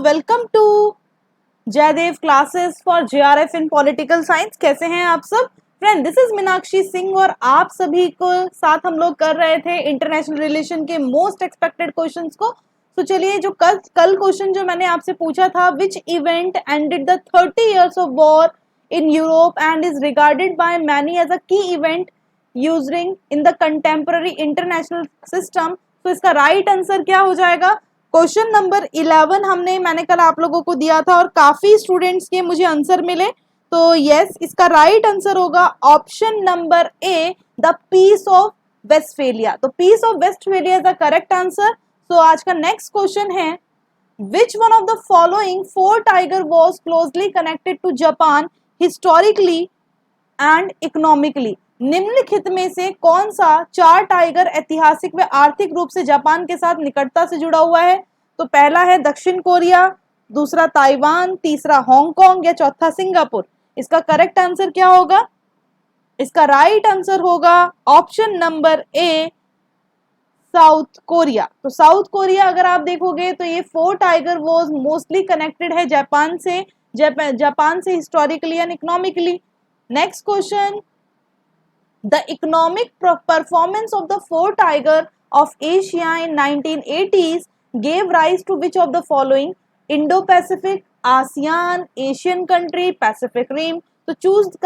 Welcome to Jaidev classes for JRF in political science. कैसे हैं आप सब friend? This is Meenakshi Singh और आप सभी को साथ हम लोग कर रहे थे इंटरनेशनल रिलेशन के मोस्ट एक्सपेक्टेड क्वेश्चंस को। तो चलिए, जो कल क्वेश्चन जो मैंने आपसे पूछा था, which event ended the 30 years of war in Europe and is regarded by many as a key event using in the contemporary international system, तो इसका राइट आंसर क्या हो जाएगा? क्वेश्चन नंबर 11 मैंने कल आप लोगों को दिया था और काफी स्टूडेंट्स के मुझे आंसर मिले। तो यस, इसका राइट आंसर होगा option number A, the peace of Westphalia. तो peace of Westphalia is the correct answer. तो आज का नेक्स्ट क्वेश्चन है, which one of the following 4 tiger was closely connected to Japan historically and economically? निम्नलिखित में से कौन सा 4 टाइगर ऐतिहासिक व आर्थिक रूप से जापान के साथ निकटता से जुड़ा हुआ है? तो पहला है दक्षिण कोरिया, दूसरा ताइवान, तीसरा हांगकांग या चौथा सिंगापुर। इसका करेक्ट आंसर क्या होगा? इसका राइट आंसर होगा ऑप्शन नंबर ए, साउथ कोरिया। तो साउथ कोरिया अगर आप देखोगे तो ये 4 टाइगर वॉज मोस्टली कनेक्टेड है जापान से historically and economically. Next question, the economic performance of the 4 tiger of Asia in 1980s gave rise to which of the following? Indo-Pacific, ASEAN, Asian country, Pacific Rim। तो choose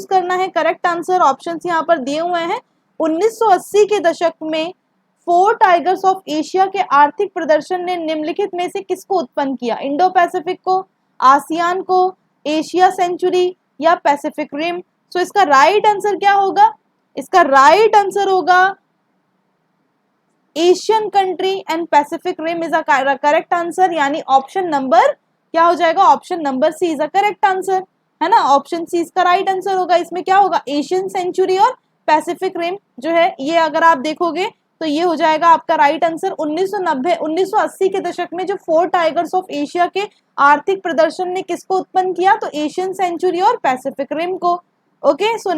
करना है correct answer. Options यहाँ पर दिए हुए हैं। 1980 के दशक में 4 टाइगर्स ऑफ एशिया के आर्थिक प्रदर्शन ने निम्नलिखित में से किसको उत्पन्न किया? इंडो पैसिफिक को, आसियान को, एशिया सेंचुरी या पैसिफिक रिम? तो इसका राइट आंसर क्या होगा? इसका राइट आंसर होगा Asian country and Pacific rim is a correct answer. यानी ऑप्शन नंबर क्या हो जाएगा? Option number C is a correct answer, है ना। ऑप्शन सी इसका राइट आंसर होगा। इसमें क्या होगा? एशियन सेंचुरी और पैसिफिक रिम जो है, ये अगर आप देखोगे तो ये हो जाएगा आपका राइट आंसर। 1980 के दशक में जो 4 टाइगर्स ऑफ एशिया के आर्थिक प्रदर्शन ने किसको उत्पन्न किया? तो एशियन सेंचुरी और पैसिफिक रिम को। ओके, सो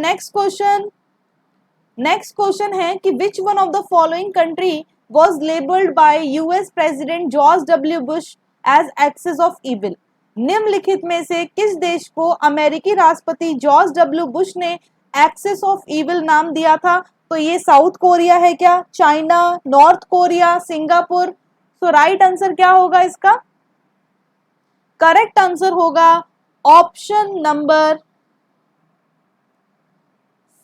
नेक्स्ट क्वेश्चन है कि which one of the following country was labelled by US president George W Bush as axis of evil? निम्नलिखित में से किस देश को अमेरिकी राष्ट्रपति जॉर्ज डब्ल्यू बुश ने एक्सिस ऑफ इविल नाम दिया था? तो ये साउथ कोरिया है क्या, China, North Korea, Singapore? So right answer क्या होगा इसका? करेक्ट आंसर होगा option number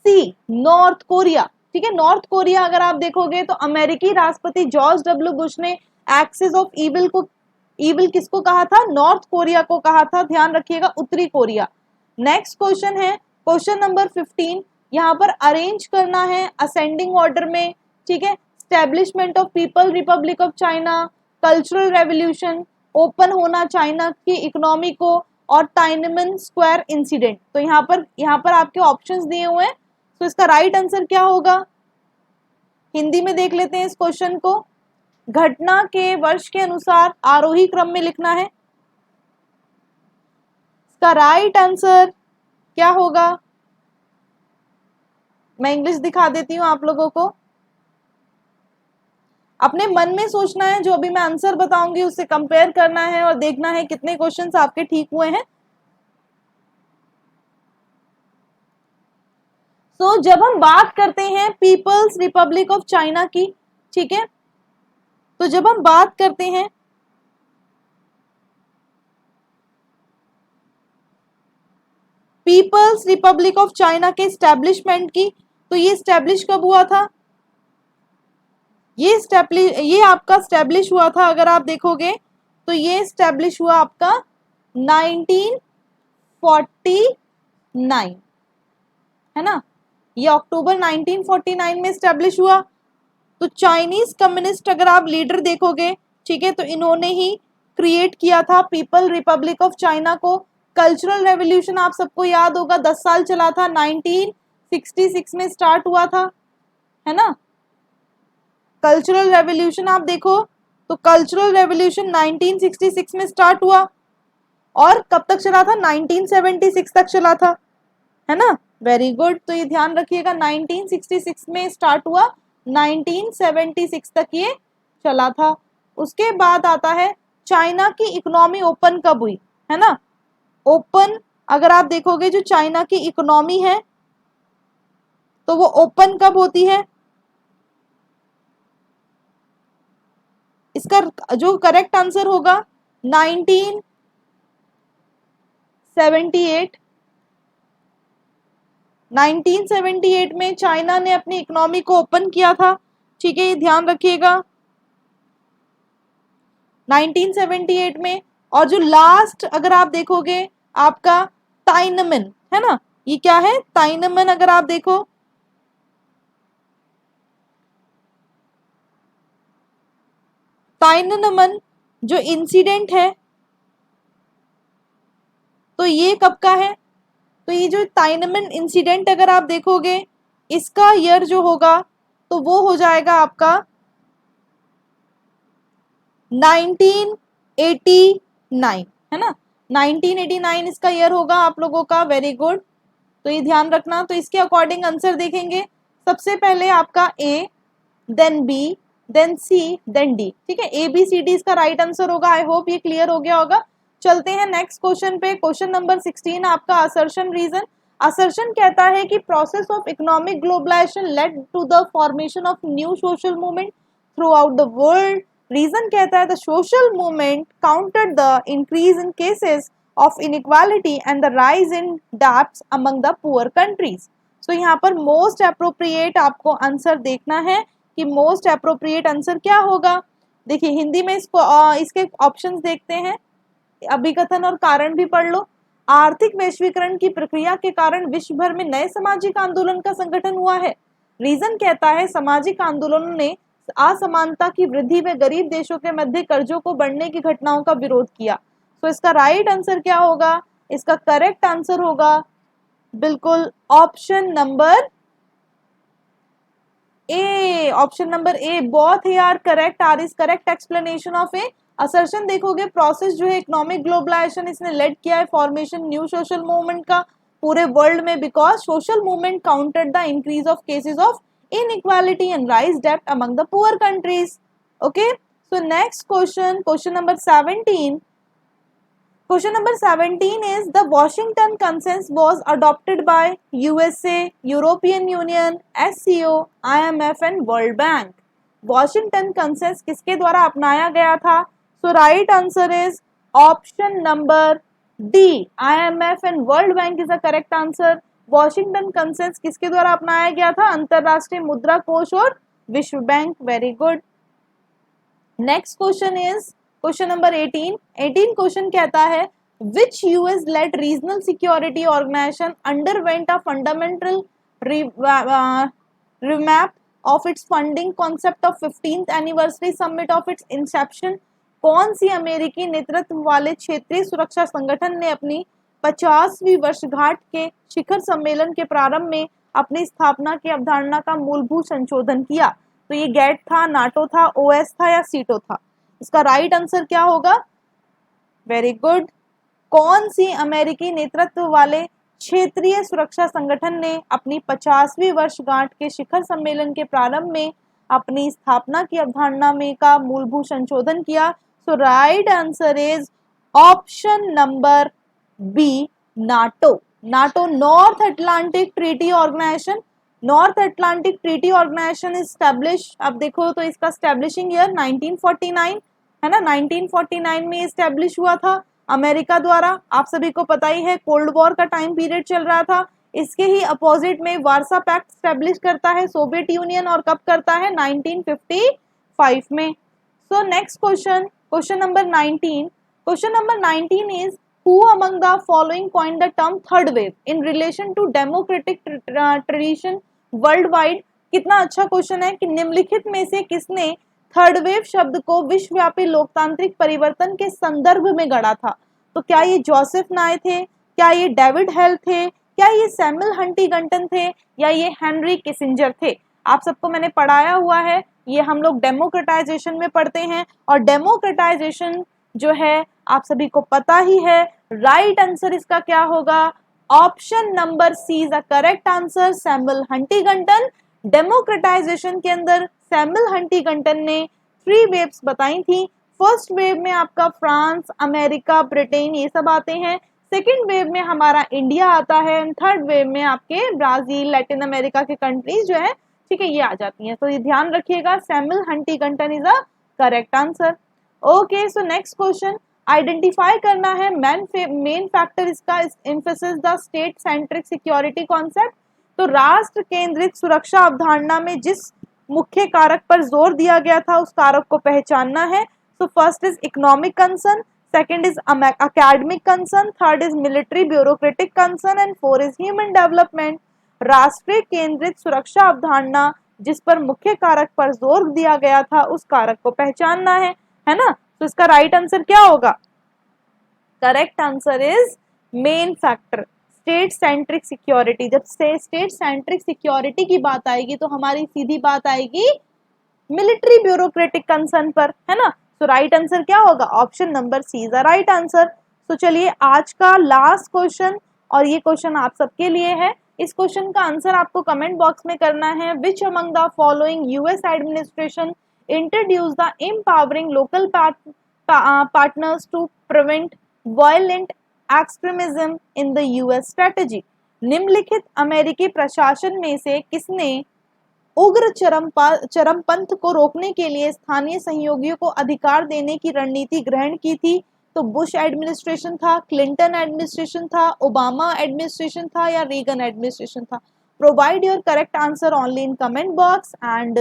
C, North Korea. ठीक है, नॉर्थ कोरिया अगर आप देखोगे तो अमेरिकी राष्ट्रपति जॉर्ज डब्ल्यू बुश ने एक्सिस ऑफ इविल किसको कहा था? नॉर्थ कोरिया को कहा था। ध्यान रखिएगा, उत्तरी कोरिया। नेक्स्ट क्वेश्चन है क्वेश्चन नंबर 15। यहाँ पर अरेंज करना है असेंडिंग ऑर्डर में। ठीक है, establishment of people Republic of China, cultural revolution, open होना चाइना की इकोनॉमी को, और टाइनमेन स्क्वायर इंसिडेंट। तो यहाँ पर आपके ऑप्शंस दिए हुए हैं। तो इसका राइट आंसर क्या होगा? हिंदी में देख लेते हैं इस क्वेश्चन को। घटना के वर्ष के अनुसार आरोही क्रम में लिखना है। इसका राइट आंसर क्या होगा? मैं इंग्लिश दिखा देती हूं आप लोगों को। अपने मन में सोचना है, जो अभी मैं आंसर बताऊंगी उससे कंपेयर करना है और देखना है कितने क्वेश्चंस आपके ठीक हुए हैं। तो जब हम बात करते हैं पीपल्स रिपब्लिक ऑफ चाइना की, ठीक है, तो जब हम बात करते हैं पीपल्स रिपब्लिक ऑफ चाइना के स्टैब्लिशमेंट की, तो ये स्टैब्लिश कब हुआ था? ये आपका स्टैब्लिश हुआ था, अगर आप देखोगे तो ये स्टैब्लिश हुआ आपका 1949, है ना। ये अक्टूबर 1949 में स्टैब्लिश हुआ। तो चाइनीज कम्युनिस्ट अगर आप लीडर देखोगे, ठीक है, तो इन्होंने ही क्रिएट किया था पीपल रिपब्लिक ऑफ चाइना को। कल्चरल रेवोल्यूशन आप सबको याद होगा, 10 साल चला था, 1966 में स्टार्ट हुआ था, है ना। कल्चरल रेवोल्यूशन आप देखो तो कल्चरल रेवोल्यूशन 1966 में स्टार्ट हुआ और कब तक चला था? 1976 तक चला था, है ना। Very good. तो ये ध्यान रखिएगा, 1966 में स्टार्ट हुआ, 1976 तक ये चला था। उसके बाद आता है चाइना की इकोनॉमी ओपन कब हुई, है ना। ओपन अगर आप देखोगे जो चाइना की इकोनॉमी है तो वो ओपन कब होती है, इसका जो करेक्ट आंसर होगा 1978। 1978 में चाइना ने अपनी इकोनॉमी को ओपन किया था, ठीक है, ये ध्यान रखिएगा 1978 में। और जो लास्ट अगर आप देखोगे आपका टाइनमेन, है ना, ये क्या है टाइनमेन, अगर आप देखो टाइननमन जो इंसिडेंट है तो ये कब का है, तो ये जो टाइनमेन इंसिडेंट अगर आप देखोगे इसका ईयर जो होगा तो वो हो जाएगा आपका 1989, है ना, 1989 इसका ईयर होगा आप लोगों का। वेरी गुड, तो ये ध्यान रखना। तो इसके अकॉर्डिंग आंसर देखेंगे, सबसे पहले आपका ए, देन बी, देन सी, देन डी, ठीक है, ए बी सी डी इसका राइट आंसर होगा। आई होप ये क्लियर हो गया होगा। चलते हैं नेक्स्ट क्वेश्चन पे। क्वेश्चन नंबर 16 आपका असर्शन रीजन। असर्शन कहता है कि process of economic globalisation led to the formation of new social movement throughout the world. Reason कहता है the social movement counted the increase in cases of inequality and the rise in debts among the poor countries. तो यहाँ पर most appropriate आपको answer देखना है कि most appropriate answer क्या होगा। देखिए हिंदी में इसको इसके ऑप्शंस देखते हैं, अभिकथन और कारण भी पढ़ लो। आर्थिक वैश्वीकरण की प्रक्रिया के कारण विश्व भर में नए सामाजिक आंदोलन का संगठन हुआ है। रीजन कहता है सामाजिक आंदोलनों ने असमानता की वृद्धि व गरीब देशों के मध्य कर्जों को बढ़ने की घटनाओं का विरोध किया। तो इसका राइट आंसर क्या होगा, इसका करेक्ट आंसर होगा बिल्कुल option number A. Option number A, both ही R correct, R is correct explanation of A. Assertion देखोगे प्रोसेस जो है इकोनॉमिक ग्लोबलाइजेशन इसने लेड किया है फॉर्मेशन न्यू सोशल मूवमेंट का पूरे वर्ल्ड में, because social movement counted the increase of cases of inequality and rise debt among the poor countries. Okay, so next question, question number 17. Question number 17 is the Washington Consensus was adopted by USA, European Union, SCO, IMF and World Bank. Washington Consensus किसके द्वारा अपनाया गया था? So right answer is option number D. IMF and World Bank is the correct answer. Washington consensus किसके द्वारा अपनाया गया था? अंतरराष्ट्रीय मुद्रा कोष और विश्व bank. Very good. Next question is question number 18। 18 question कहता है which US led regional security organisation underwent a fundamental remap of its funding concept of 15th anniversary summit of its inception. कौन सी अमेरिकी नेतृत्व वाले क्षेत्रीय सुरक्षा संगठन ने अपनी 50वीं वर्षगांठ के शिखर सम्मेलन के प्रारंभ में अपनी स्थापना की अवधारणा का मूलभूत संशोधन किया? तो ये गैट था, नाटो था, ओएस था या सीटो था? इसका राइट आंसर क्या होगा? Very good. कौन सी अमेरिकी नेतृत्व वाले क्षेत्रीय सुरक्षा संगठन ने अपनी 50वीं वर्षगांठ के शिखर सम्मेलन के प्रारंभ में अपनी स्थापना की अवधारणा में का मूलभूत संशोधन किया? So right answer is option number B, NATO. NATO North Atlantic Treaty Organisation. North Atlantic Treaty Organisation establish, अब देखो तो इसका स्टैब्लिशिंग ईयर 1949 है ना, 1949 में इस्टेब्लिश हुआ था अमेरिका द्वारा। आप सभी को पता ही है कोल्ड वॉर का टाइम पीरियड चल रहा था। इसके ही अपोजिट में वार्सा पैक्ट स्टैब्लिश करता है सोवियत यूनियन, और कब करता है? 1955 में। सो next question, question number 19। Question number 19 is who among the following coined the term third wave in relation to democratic tradition worldwide? कितना अच्छा क्वेश्चन है कि निम्नलिखित में से किसने थर्ड वेव शब्द को विश्वव्यापी लोकतांत्रिक परिवर्तन के संदर्भ में गढ़ा था? तो क्या ये जोसेफ नाय थे, क्या ये डेविड हेल थे, क्या ये सैमुअल हंटिंगटन थे, या ये हेनरी किसिंजर थे? आप सबको मैंने पढ़ाया हुआ है, ये हम लोग डेमोक्रेटाइजेशन में पढ़ते हैं, और डेमोक्रेटाइजेशन जो है आप सभी को पता ही है। राइट आंसर इसका क्या होगा? Option number C is the correct answer, Samuel Huntington. Democratisation के अंदर सैमुअल हंटिंगटन ने 3 वेव्स बताई थी। फर्स्ट वेव में आपका फ्रांस, अमेरिका, ब्रिटेन ये सब आते हैं। सेकेंड वेव में हमारा इंडिया आता है एंड थर्ड वेव में आपके ब्राजील, लैटिन अमेरिका के कंट्रीज जो है, ठीक है, ये आ जाती हैं। तो ये ध्यान रखिएगा, Samuel Huntington is a correct answer. Okay, so next question, identify करना है मेन फैक्टर इसका emphasis the state centric security concept. तो राष्ट्र केंद्रित सुरक्षा अवधारणा में जिस मुख्य कारक पर जोर दिया गया था उस कारक को पहचानना है। So first is economic concern, second is academic concern, third is military bureaucratic concern and four is human development. राष्ट्रीय केंद्रित सुरक्षा अवधारणा जिस पर मुख्य कारक पर जोर दिया गया था उस कारक को पहचानना है ना। तो इसका राइट आंसर क्या होगा? Correct answer is main factor, state centric security. जब स्टेट सेंट्रिक सिक्योरिटी की बात आएगी तो हमारी सीधी बात आएगी मिलिट्री ब्यूरोक्रेटिक कंसर्न पर, है ना। तो राइट आंसर क्या होगा? Option number C is the right answer. तो चलिए आज का लास्ट क्वेश्चन, और ये क्वेश्चन आप सबके लिए है। इस क्वेश्चन का आंसर आपको कमेंट बॉक्स में करना है। Which among the following US administration introduce the empowering local partners to prevent violent extremism in the US strategy. निम्नलिखित अमेरिकी प्रशासन में से किसने उग्र चरमपंथ को रोकने के लिए स्थानीय सहयोगियों को अधिकार देने की रणनीति ग्रहण की थी? तो बुश एडमिनिस्ट्रेशन था, क्लिंटन एडमिनिस्ट्रेशन था, ओबामा एडमिनिस्ट्रेशन था या रीगन एडमिनिस्ट्रेशन था? Provide your correct answer only in comment box. And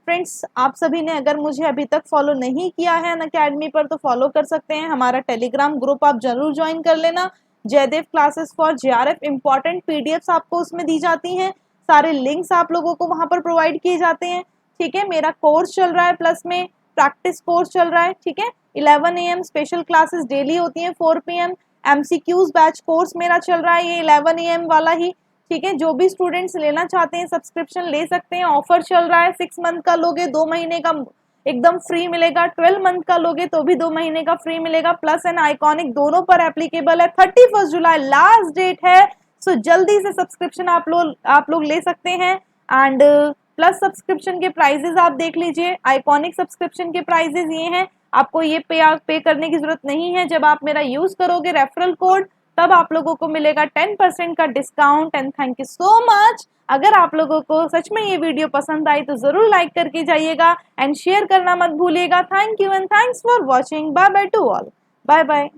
friends, आप सभी ने अगर मुझे अभी तक फॉलो नहीं किया है अनअकैडमी पर तो फॉलो कर सकते हैं। हमारा टेलीग्राम ग्रुप आप जरूर ज्वाइन कर लेना। Jaidev classes for JRF, important PDFs आपको उसमें दी जाती हैं, सारे लिंक्स आप लोगों को वहां पर प्रोवाइड किए जाते हैं, ठीक है। मेरा कोर्स चल रहा है, प्लस में प्रैक्टिस कोर्स चल रहा है, ठीक है। 11 AM स्पेशल क्लासेस डेली होती हैं 4 PM। एमसीक्यूज बैच कोर्स मेरा चल रहा है, ये 11 AM वाला ही, ठीक है। जो भी स्टूडेंट्स लेना चाहते हैं सब्सक्रिप्शन ले सकते हैं, ऑफर चल रहा है। 6 मंथ का लोगे 2 महीने का एकदम फ्री मिलेगा, 12 मंथ का लोगे तो भी 2 महीने का फ्री मिलेगा। प्लस एंड आइकॉनिक दोनों पर एप्लीकेबल है। 31 जुलाई लास्ट डेट है, सो जल्दी से सब्सक्रिप्शन आप लोग ले सकते हैं। एंड प्लस सब्सक्रिप्शन के प्राइजेस आप देख लीजिए, आइकॉनिक सब्सक्रिप्शन के प्राइजेस ये हैं, आपको ये पे करने की जरूरत नहीं है। जब आप मेरा यूज करोगे रेफरल कोड तब आप लोगों को मिलेगा 10% का discount. And thank you so much. अगर आप लोगों को सच में ये वीडियो पसंद आई तो जरूर लाइक करके जाइएगा एंड शेयर करना मत भूलिएगा। Thank you and thanks for watching. Bye bye to all. Bye bye.